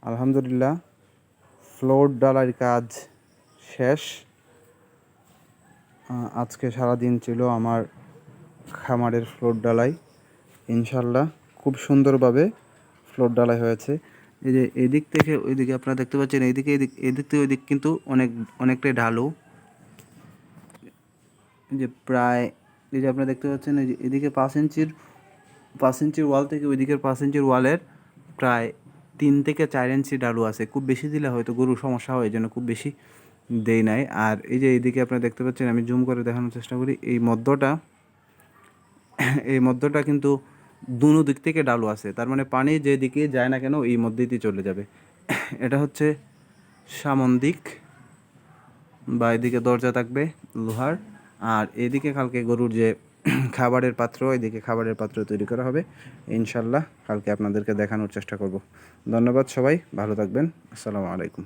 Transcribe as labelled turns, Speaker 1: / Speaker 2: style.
Speaker 1: আলহামদুলিল্লাহ ফ্লোর ডালার কাজ শেষ। আজকে সারাদিন ছিল আমার খামারের ফ্লোর ডালাই। ইনশাল্লাহ খুব সুন্দরভাবে ফ্লোর ডালাই হয়েছে। এই যে এদিক থেকে ওইদিকে আপনারা দেখতে পাচ্ছেন, এদিক থেকে ওইদিক কিন্তু অনেকটাই ঢালু। যে প্রায় এই যে আপনারা দেখতে পাচ্ছেন, এই যে এদিকে 5 ইঞ্চির ওয়াল থেকে ওইদিকের 5 ইঞ্চির ওয়ালের প্রায় 3 থেকে 4 ইঞ্চি ঢালু আছে। খুব বেশি দিলে হয়তো গরুর সমস্যা হয়, এই জন্য খুব বেশি দেই নাই। আর এই যে এইদিকে আপনারা দেখতে পাচ্ছেন, আমি জুম করে দেখানোর চেষ্টা করি, এই মধ্যটা কিন্তু দুনো দিক থেকে ঢালু আছে। তার মানে পানি যেদিকে যায় না কেন এই মধ্যেই দিয়ে চলে যাবে। এটা হচ্ছে সামন দিক, বা এদিকে দরজা থাকবে লোহার, আর এদিকে কালকে গরুর যে খাবারের পাত্র, এদিকে খাবারের পাত্র তৈরি করা হবে। ইনশাল্লাহ কালকে আপনাদেরকে দেখানোর চেষ্টা করব। ধন্যবাদ সবাই, ভালো থাকবেন। আসসালামু আলাইকুম।